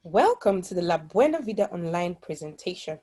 Welcome to the La Buena Vida online presentation,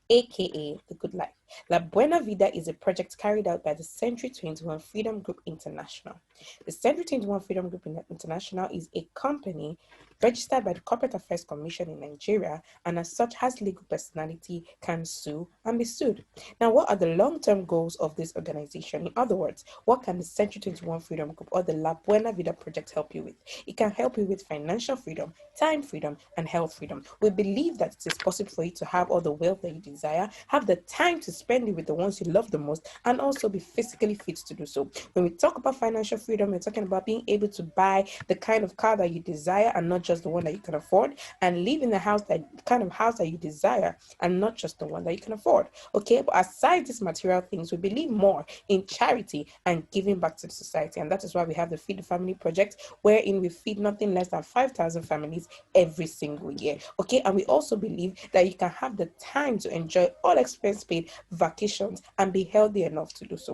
aka The Good Life. La Buena Vida is a project carried out by the Century 21 Freedom Group International. The Century 21 Freedom Group International is a company registered by the Corporate Affairs Commission in Nigeria and as such has legal personality, can sue and be sued. Now, what are the long-term goals of this organization? In other words, what can the Century 21 Freedom Group or the La Buena Vida project help you with? It can help you with financial freedom, time freedom, and health freedom. We believe that it is possible for you to have all the wealth that you desire, have the time to spend it with the ones you love the most, and also be physically fit to do so. When we talk about financial freedom, we're talking about being able to buy the kind of car that you desire and not just the one that you can afford, and live in the kind of house that you desire and not just the one that you can afford. Okay, but aside these material things, we believe more in charity and giving back to the society, and that is why we have the Feed the Family project, wherein we feed nothing less than 5,000 families every single year. Okay, and we also believe that you can have the time to enjoy all expense paid vacations and be healthy enough to do so.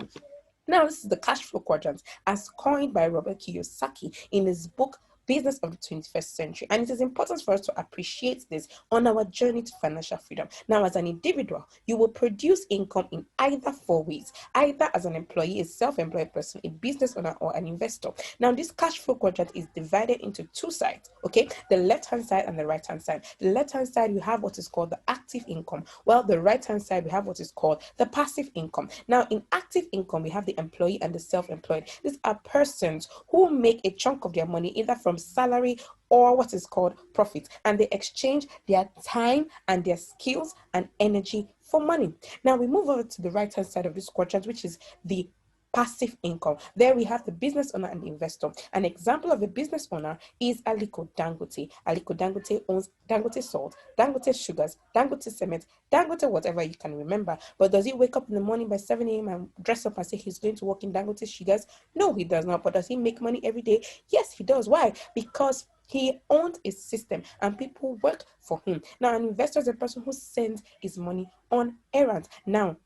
Now, this is the cash flow quadrant as coined by Robert Kiyosaki in his book Business of the 21st Century. And it is important for us to appreciate this on our journey to financial freedom. Now, as an individual, you will produce income in either four ways, either as an employee, a self-employed person, a business owner, or an investor. Now, this cash flow quadrant is divided into two sides, okay? The left-hand side and the right-hand side. The left-hand side, we have what is called the active income, while the right-hand side, we have what is called the passive income. Now, in active income, we have the employee and the self-employed. These are persons who make a chunk of their money either from salary or what is called profit, and they exchange their time and their skills and energy for money. Now we move over to the right hand side of this quadrant, which is the passive income. There we have the business owner and the investor. An example of a business owner is Aliko Dangote. Aliko Dangote owns Dangote Salt, Dangote Sugars, Dangote Cement, Dangote whatever you can remember. But does he wake up in the morning by 7 a.m. and dress up and say he's going to work in Dangote Sugars? No, he does not. But does he make money every day? Yes, he does. Why? Because he owns a system and people work for him. Now, an investor is a person who sends his money on errands. Now,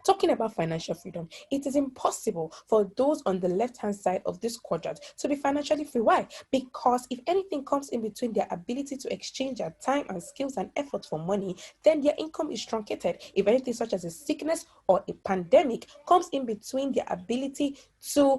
talking about financial freedom, it is impossible for those on the left-hand side of this quadrant to be financially free. Why? Because if anything comes in between their ability to exchange their time and skills and effort for money, then their income is truncated. If anything such as a sickness or a pandemic comes in between their ability to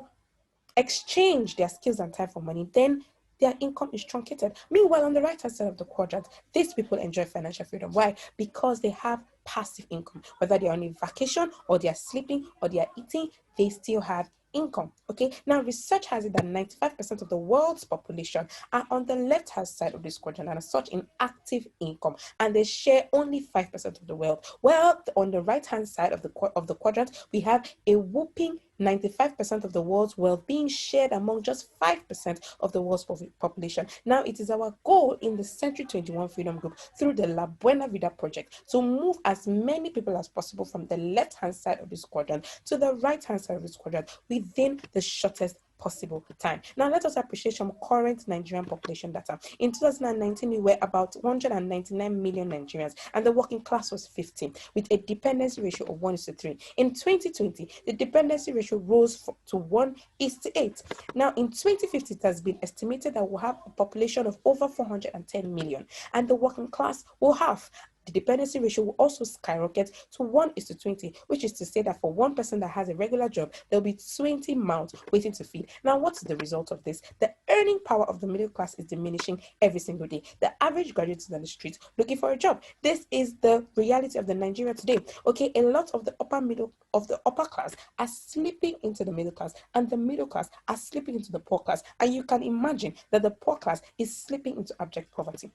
exchange their skills and time for money, then their income is truncated. Meanwhile, on the right hand side of the quadrant, these people enjoy financial freedom. Why? Because they have passive income. Whether they're on a vacation or they're sleeping or they're eating, they still have income. Okay, now research has it that 95% of the world's population are on the left hand side of this quadrant and as such in active income, and they share only 5% of the wealth. Well, on the right hand side of the quadrant, we have a whooping 95% of the world's wealth being shared among just 5% of the world's population. Now, it is our goal in the Century 21 Freedom Group through the La Buena Vida project to move as many people as possible from the left-hand side of this quadrant to the right-hand side of this quadrant within the shortest possible time. Now, let us appreciate some current Nigerian population data. In 2019, we were about 199 million Nigerians, and the working class was 50, with a dependency ratio of 1:3. In 2020, the dependency ratio rose to 1:8. Now, in 2050, it has been estimated that we'll have a population of over 410 million, and the working class will have. The dependency ratio will also skyrocket to 1:20, which is to say that for one person that has a regular job, there'll be 20 mouths waiting to feed. Now, what's the result of this? The earning power of the middle class is diminishing every single day. The average graduate is on the street looking for a job. This is the reality of the Nigeria today. Okay, a lot of the upper class are slipping into the middle class, and the middle class are slipping into the poor class. And you can imagine that the poor class is slipping into abject poverty.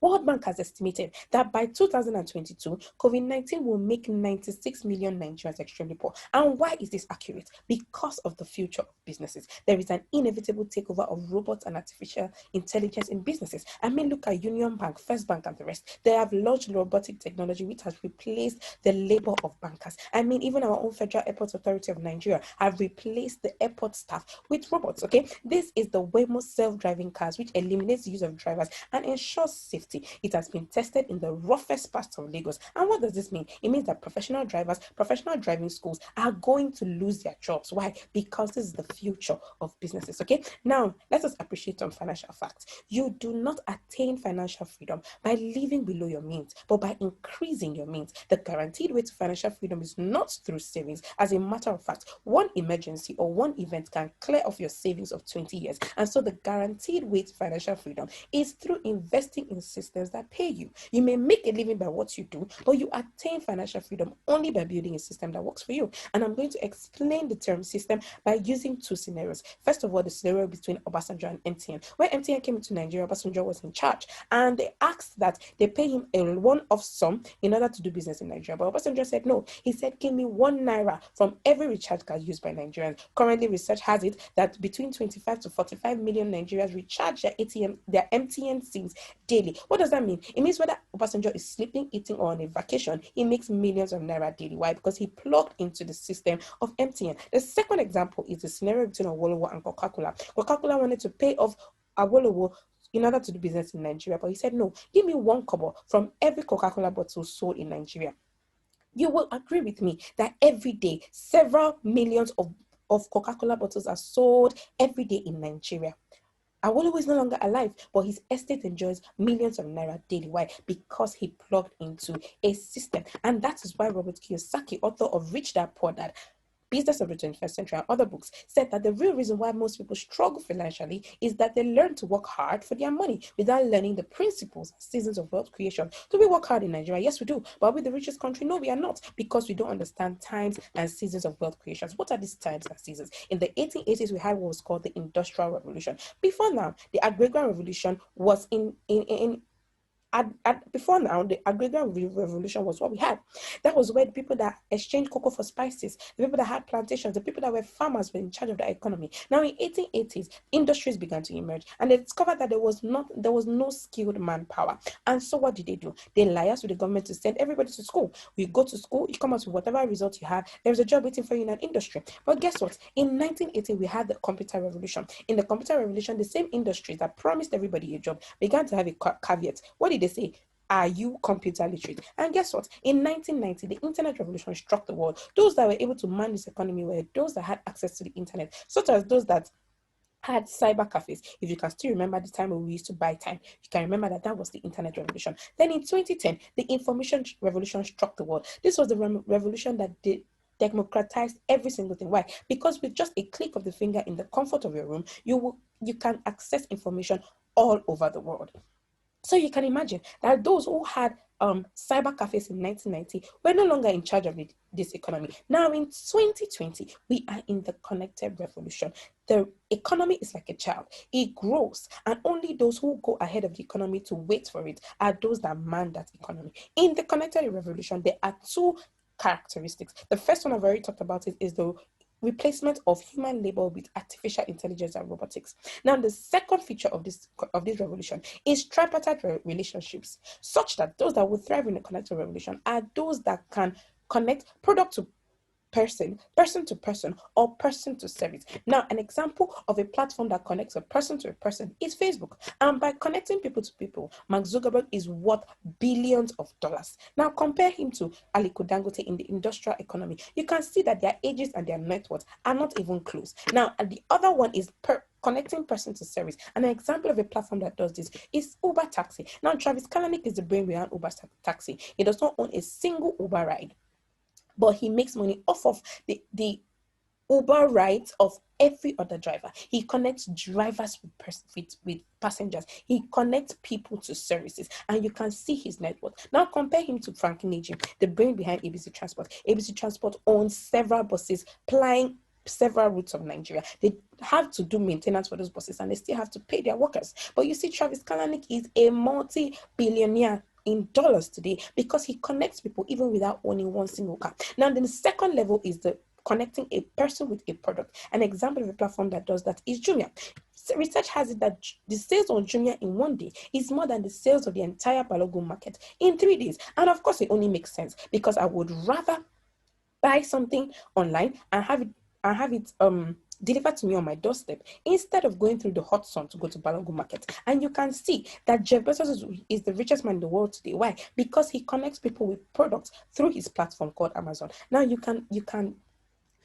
World Bank has estimated that by 2022, COVID-19 will make 96 million Nigerians extremely poor. And why is this accurate? Because of the future of businesses. There is an inevitable takeover of robots and artificial intelligence in businesses. I mean, look at Union Bank, First Bank, and the rest. They have launched robotic technology which has replaced the labor of bankers. I mean, even our own Federal Airport Authority of Nigeria have replaced the airport staff with robots. Okay, this is the Waymo self-driving cars, which eliminates the use of drivers and ensures safety. safety. It has been tested in the roughest parts of Lagos. And what does this mean? It means that professional drivers, professional driving schools are going to lose their jobs. Why? Because this is the future of businesses. Okay, now let us appreciate some financial facts. You do not attain financial freedom by living below your means, but by increasing your means. The guaranteed way to financial freedom is not through savings. As a matter of fact, one emergency or one event can clear off your savings of 20 years. And so the guaranteed way to financial freedom is through investing in systems that pay you. You may make a living by what you do, but you attain financial freedom only by building a system that works for you. And I'm going to explain the term system by using two scenarios. First of all, the scenario between Obasanjo and MTN. When MTN came into Nigeria, Obasanjo was in charge, and they asked that they pay him a one-off sum in order to do business in Nigeria. But Obasanjo said no. He said, give me 1 naira from every recharge card used by Nigerians. Currently, research has it that between 25 to 45 million Nigerians recharge their MTN SIMs daily. What does that mean? It means whether Obasanjo is sleeping, eating, or on a vacation, he makes millions of naira daily. Why? Because he plugged into the system of MTN. The second example is the scenario between Awolowo and Coca-Cola. Coca-Cola wanted to pay off Awolowo in order to do business in Nigeria, but he said, no, give me 1 kobo from every Coca-Cola bottle sold in Nigeria. You will agree with me that every day, several millions of Coca-Cola bottles are sold every day in Nigeria. Awolowo is no longer alive, but his estate enjoys millions of naira daily. Why? Because he plugged into a system. And that is why Robert Kiyosaki, author of Rich Dad Poor Dad, Business of the 21st Century, and other books, said that the real reason why most people struggle financially is that they learn to work hard for their money without learning the principles and seasons of wealth creation. Do we work hard in Nigeria? Yes, we do. But are we the richest country? No, we are not, because we don't understand times and seasons of wealth creation. What are these times and seasons? In the 1880s, we had what was called the Industrial Revolution. Before now, the Agrarian Revolution was before now, the agrarian revolution was what we had. That was where the people that exchanged cocoa for spices, the people that had plantations, the people that were farmers were in charge of the economy. Now in 1880s, industries began to emerge, and they discovered that there was no skilled manpower. And so what did? They liaised with the government to send everybody to school. You go to school, you come out with whatever result you have, there's a job waiting for you in an industry. But guess what? In 1980, we had the computer revolution. In the computer revolution, the same industries that promised everybody a job began to have a caveat. What did they say? Are you computer literate? And guess what? In 1990, the internet revolution struck the world. Those that were able to man this economy were those that had access to the internet, such as those that had cyber cafes. If you can still remember the time when we used to buy time, you can remember that was the internet revolution. Then in 2010, the information revolution struck the world. This was the revolution that democratized every single thing. Why? Because with just a click of the finger in the comfort of your room, you can access information all over the world. So you can imagine that those who had cyber cafes in 1990 were no longer in charge of this economy. Now in 2020, we are in the connected revolution. The economy is like a child. It grows, and only those who go ahead of the economy to wait for it are those that man that economy. In the connected revolution, there are two characteristics. The first one I've already talked about is the replacement of human labor with artificial intelligence and robotics. Now, the second feature of this revolution is tripartite relationships, such that those that will thrive in the connected revolution are those that can connect product to person, person to person, or person to service. Now, an example of a platform that connects a person to a person is Facebook. And by connecting people to people, Mark Zuckerberg is worth billions of dollars. Now, compare him to Aliko Dangote in the industrial economy. You can see that their ages and their net worth are not even close. Now, and the other one is connecting person to service. And an example of a platform that does this is Uber Taxi. Now, Travis Kalanick is the brain behind Uber Taxi. He does not own a single Uber ride, but he makes money off of the Uber rides of every other driver. He connects drivers with passengers. He connects people to services, and you can see his network. Now compare him to Frankie Najim, the brain behind ABC Transport. ABC Transport owns several buses plying several routes of Nigeria. They have to do maintenance for those buses, and they still have to pay their workers. But you see, Travis Kalanick is a multi-billionaire in dollars today because he connects people even without owning one single car. Now, the second level is the connecting a person with a product. An example of a platform that does that is Jumia. Research has it that the sales on Jumia in one day is more than the sales of the entire Balogun market in 3 days. And of course, it only makes sense because I would rather buy something online and have it delivered to me on my doorstep instead of going through the hot sun to go to Balogun Market. And you can see that Jeff Bezos is the richest man in the world today. Why? Because he connects people with products through his platform called Amazon. Now you can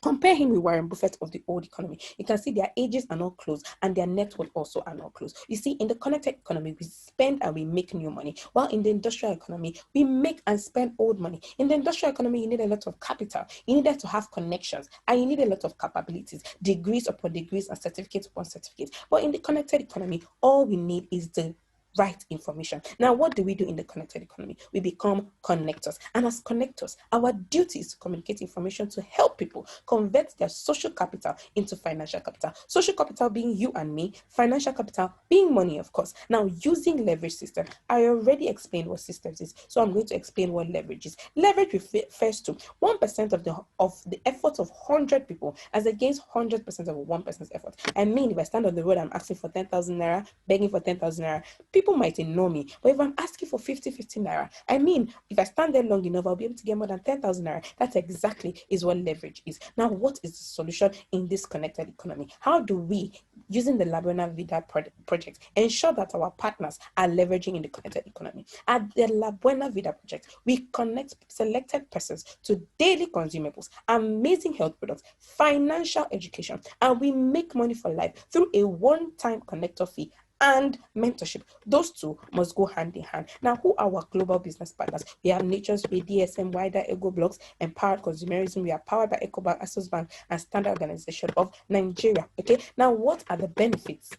compare him with Warren Buffett of the old economy. You can see their ages are not close and their net worth also are not close. You see, in the connected economy, we spend and we make new money, while in the industrial economy, we make and spend old money. In the industrial economy, you need a lot of capital, you needed to have connections, and you need a lot of capabilities, degrees upon degrees and certificates upon certificates. But in the connected economy, all we need is the right information. Now, what do we do in the connected economy? We become connectors. And as connectors, our duty is to communicate information to help people convert their social capital into financial capital. Social capital being you and me, financial capital being money, of course. Now, using leverage system, I already explained what systems is, so I'm going to explain what leverage is. Leverage refers to 1% of the effort of 100 people as against 100% of 1%'s effort. I mean, if I stand on the road, I'm asking for 10,000 naira, begging for 10,000 naira, people might ignore me. But if I'm asking for 50 naira, I mean, if I stand there long enough, I'll be able to get more than 10,000 naira. That exactly is what leverage is. Now, what is the solution in this connected economy? How do we, using the Buena Vida project, ensure that our partners are leveraging in the connected economy? At the Buena Vida project, we connect selected persons to daily consumables, amazing health products, financial education, and we make money for life through a one-time connector fee and mentorship. Those two must go hand in hand. Now, who are our global business partners? We have Nature's Way, DSM, Wider, Ego Blocks, Empowered Consumerism. We are powered by EcoBank, Access Bank, and Standard Organization of Nigeria. Okay, now what are the benefits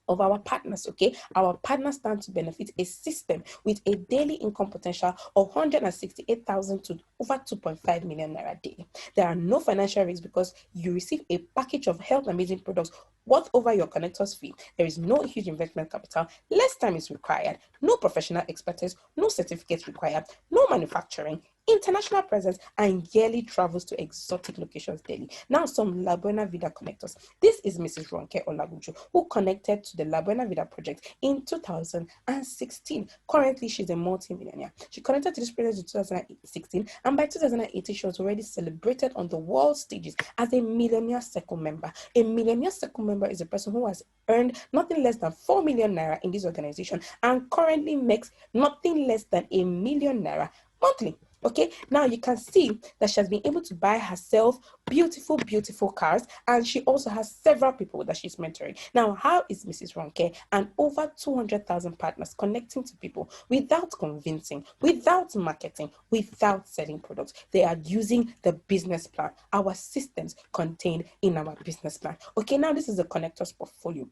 of our partners? Okay, our partners stand to benefit a system with a daily income potential of 168,000 to over 2.5 million naira daily. There are no financial risks because you receive a package of health amazing products worth over your connector's fee. There is no huge investment capital, less time is required, no professional expertise, no certificates required, no manufacturing, international presence, and yearly travels to exotic locations daily. Now, some La Buena Vida connectors. This is Mrs. Ronke Olaguju, who connected to the La Buena Vida project in 2016. Currently, she's a multi-millionaire. She connected to this project in 2016, and by 2018, she was already celebrated on the world stages as a millionaire circle member. A millionaire circle member is a person who has earned nothing less than 4 million naira in this organization and currently makes nothing less than 1 million naira monthly. Okay, now you can see that she has been able to buy herself beautiful cars, and she also has several people that she's mentoring. Now, how is Mrs. Ronke and over 200,000 partners connecting to people without convincing, without marketing, without selling products? They are using the business plan, our systems contained in our business plan. Okay, now this is the connectors portfolio.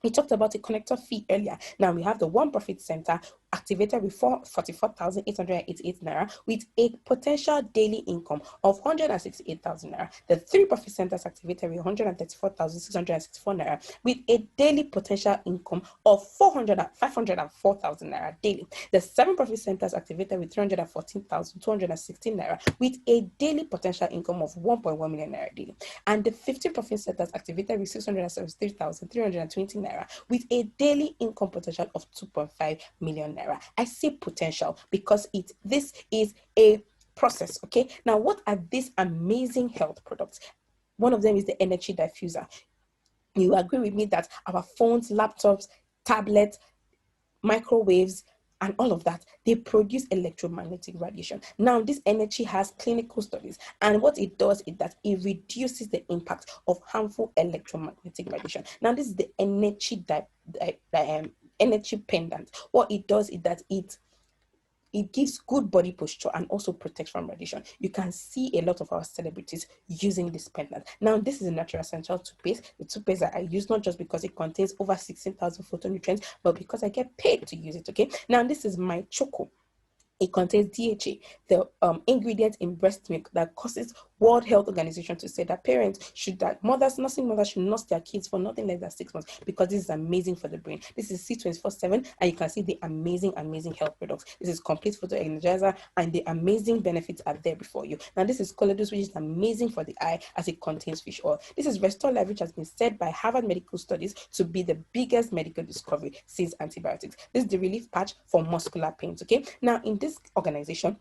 We talked about a connector fee earlier. Now we have the one profit center activated with 44,888 naira with a potential daily income of 168,000 naira. The three profit centers activated with 134,664 naira with a daily potential income of 504,000 naira daily. The seven profit centers activated with 314,216 naira with a daily potential income of 1.1 million naira daily. And the 15 profit centers activated with 673,320 naira with a daily income potential of 2.5 million naira. I say potential because this is a process. Okay, now what are these amazing health products? One of them is the energy diffuser. You agree with me that our phones, laptops, tablets, microwaves, and all of that, they produce electromagnetic radiation. Now, this energy has clinical studies, and what it does is that it reduces the impact of harmful electromagnetic radiation. Now, this is the energy energy pendant. What it does is that it gives good body posture and also protects from radiation. You can see a lot of our celebrities using this pendant. Now, this is a natural essential toothpaste. The toothpaste that I use, not just because it contains over 16,000 phytonutrients, but because I get paid to use it. Okay. Now, this is my choco. It contains DHA, the ingredient in breast milk that causes World Health Organization to say that nursing mothers should nurse their kids for nothing less than 6 months because this is amazing for the brain. This is C24/7, and you can see the amazing health products. This is complete photo energizer, and the amazing benefits are there before you. Now, this is Coledus, which is amazing for the eye as it contains fish oil. This is Restore Life, which has been said by Harvard Medical Studies to be the biggest medical discovery since antibiotics. This is the relief patch for muscular pains. Okay, now in this organization,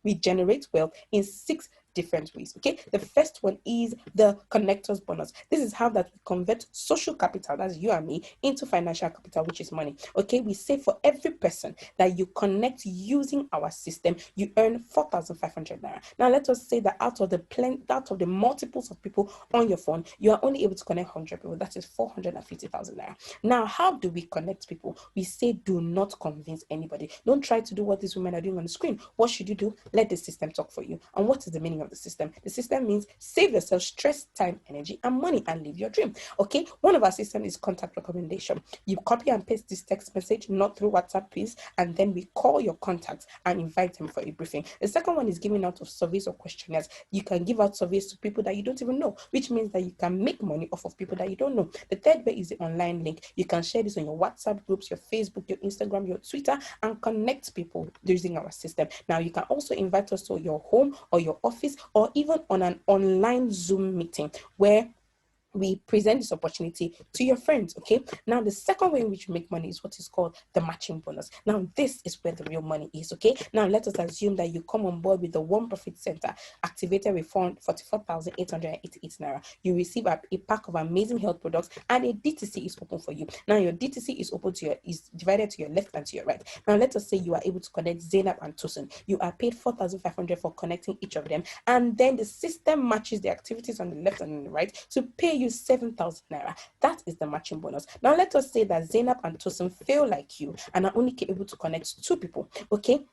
we generate wealth in 6 different ways. Okay, the first one is the connectors bonus. This is how that we convert social capital, that's you and me, into financial capital, which is money. Okay, we say for every person that you connect using our system, you earn 4,500 naira. Now let us say that out of the multiples of people on your phone, you are only able to connect 100 people. That is 450,000 naira. Now, how do we connect people? We say do not convince anybody. Don't try to do what these women are doing on the screen. What should you do? Let the system talk for you. And what is the meaning of the system? The system means save yourself stress, time, energy, and money, and live your dream. Okay, one of our systems is contact recommendation. You copy and paste this text message, not through WhatsApp, please, and then we call your contacts and invite them for a briefing. The second one is giving out of surveys or questionnaires. You can give out surveys to people that you don't even know, which means that you can make money off of people that you don't know. The third way is the online link. You can share this on your WhatsApp groups, your Facebook, your Instagram, your Twitter, and connect people using our system. Now, you can also invite us to your home or your office, or even on an online Zoom meeting where we present this opportunity to your friends. Okay, now the second way in which we make money is what is called the matching bonus. Now this is where the real money is. Okay, now let us assume that you come on board with the One Profit Center activated with 44,888 naira. You receive a pack of amazing health products, and a DTC is open for you. Now your DTC is open to is divided to your left and to your right. Now let us say you are able to connect Zainab and Tosin. You are paid 4,500 for connecting each of them, and then the system matches the activities on the left and on the right to pay you 7,000 naira. That is the matching bonus. Now let us say that Zainab and Tosin feel like you and are only able to connect 2 people. Okay,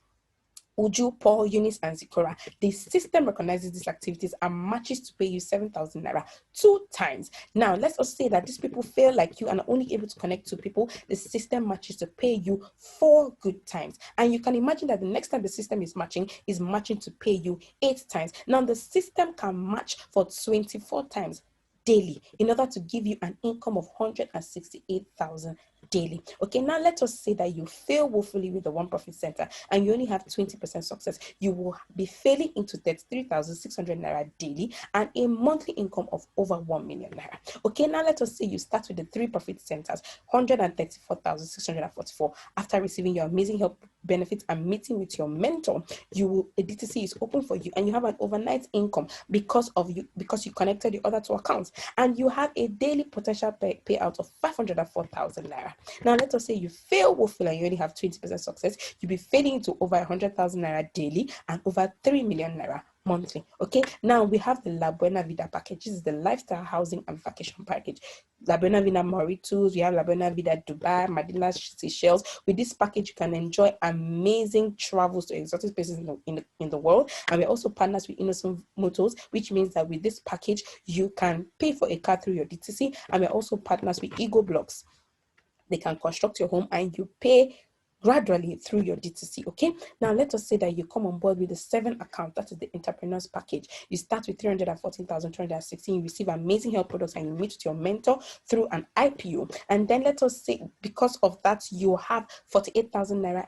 Uju, Paul, Eunice, and Zikora. The system recognizes these activities and matches to pay you 7,000 naira 2 times. Now, let's also say that these people feel like you and are only able to connect 2 people. The system matches to pay you 4 good times. And you can imagine that the next time the system is matching to pay you 8 times. Now, the system can match for 24 times daily in order to give you an income of 168,000 daily. Okay, now let us say that you fail woefully with the One Profit Center and you only have 20% success. You will be failing into 33,600 naira daily and a monthly income of over 1 million naira. Okay, now let us say you start with the 3 profit centers, 134,644. After receiving your amazing help benefits and meeting with your mentor, a DTC is open for you and you have an overnight income because you connected the other 2 accounts, and you have a daily potential payout of 504,000 naira. Now let us say you fail woefully and you only have 20% success. You'll be failing into over 100,000 naira daily and over 3 million naira monthly. Okay, now we have the La Buena Vida package. This is the lifestyle, housing, and vacation package. La Buena Vida Mauritius, we have La Buena Vida Dubai, Madina, Seychelles. With this package, you can enjoy amazing travels to exotic places in the world. And we're also partners with Innocent Motors, which means that with this package, you can pay for a car through your DTC. And we're also partners with Ego Blocks. They can construct your home and you pay gradually through your DTC. Okay, now let us say that you come on board with the 7 account, that is the entrepreneurs package. You start with 314,216. You receive amazing health products and you meet with your mentor through an IPO. And then let us say because of that you have 48,000 naira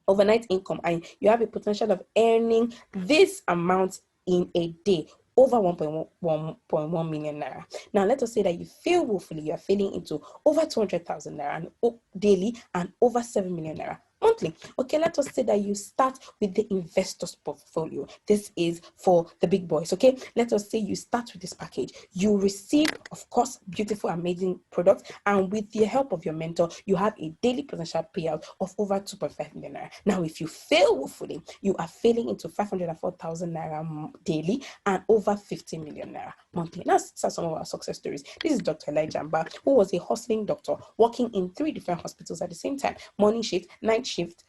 overnight income and you have a potential of earning this amount in a day, over 1.1 million naira. Now let us say that you fail woefully, you are failing into over 200,000 naira daily and over 7 million naira monthly. Okay, let us say that you start with the investors portfolio. This is for the big boys. Okay, let us say you start with this package. You receive, of course, beautiful, amazing products, and with the help of your mentor, you have a daily potential payout of over 2.5 million naira. Now, if you fail woefully, you are failing into 504,000 naira daily and over 50 million naira monthly. Now, these are some of our success stories. This is Dr. Elijah Mba, who was a hustling doctor working in 3 different hospitals at the same time: morning shift, night shift,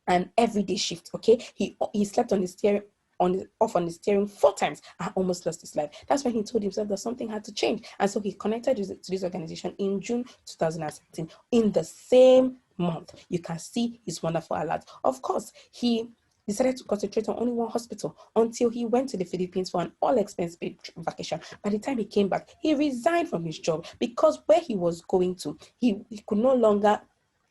and everyday shift. Okay, he slept on the steering off on the steering 4 times and almost lost his life. That's when he told himself that something had to change, and so he connected to this organization in June 2017. In the same month, you can see his wonderful alert. Of course, he decided to concentrate on only one hospital until he went to the Philippines for an all-expense paid vacation. By the time he came back, he resigned from his job because where he was going to, he could no longer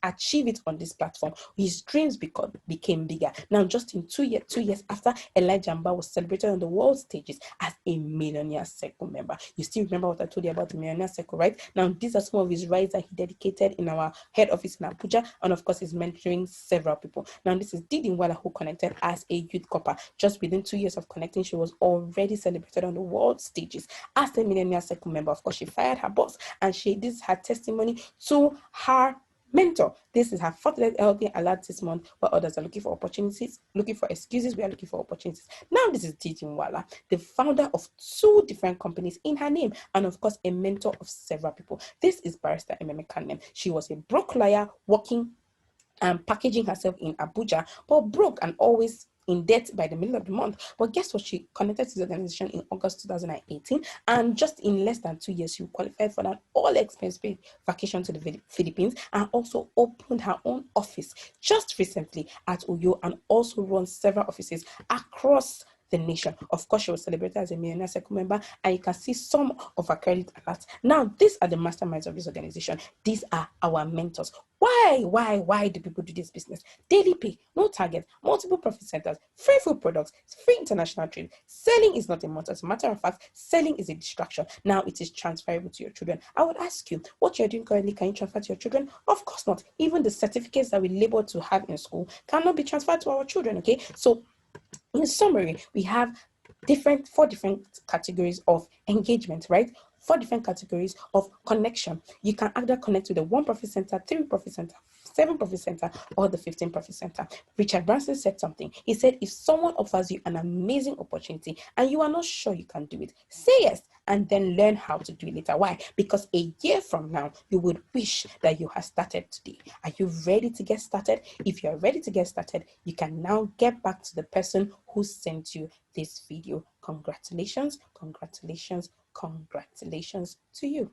achieve it on this platform. His dreams became bigger. Now, just in 2 years after, Elijah Mba was celebrated on the world stages as a Millionaire Circle member. You still remember what I told you about the Millionaire Circle, right? Now, these are some of his rides that he dedicated in our head office in Abuja, and of course, he's mentoring several people. Now, this is Didi Nwala, who connected as a youth copper. Just within 2 years of connecting, she was already celebrated on the world stages as a Millionaire Circle member. Of course, she fired her boss, and this is her testimony to her mentor. This is her 40th LD alert this month, where others are looking for opportunities, looking for excuses. We are looking for opportunities. Now, this is Didi Nwala, the founder of 2 different companies in her name, and of course, a mentor of several people. This is Barrister Ememe Kanem. She was a broke lawyer working and packaging herself in Abuja, but broke and always in debt by the middle of the month. But guess what? She connected to the organization in August 2018, and just in less than 2 years, she qualified for an all-expense paid vacation to the Philippines, and also opened her own office just recently at Uyo, and also runs several offices across the nation. Of course, she was celebrated as a Millionaire Circle member, and you can see some of her credit alerts. Now, these are the masterminds of this organization. These are our mentors. Why do people do this business? Daily pay, no target, multiple profit centers, free food products, free international trade. Selling is not a must. As a matter of fact, selling is a distraction. Now, it is transferable to your children. I would ask you, what you're doing currently, can you transfer to your children? Of course not. Even the certificates that we labor to have in school cannot be transferred to our children, okay? So, in summary, we have 4 different categories of engagement, right? 4 different categories of connection. You can either connect with the 1 profit center, 3 profit center, 7 profit center, or the 15 profit center. Richard Branson said something. He said, if someone offers you an amazing opportunity and you are not sure you can do it, say yes and then learn how to do it later. Why? Because a year from now, you would wish that you had started today. Are you ready to get started? If you're ready to get started, you can now get back to the person who sent you this video. Congratulations, congratulations, congratulations to you.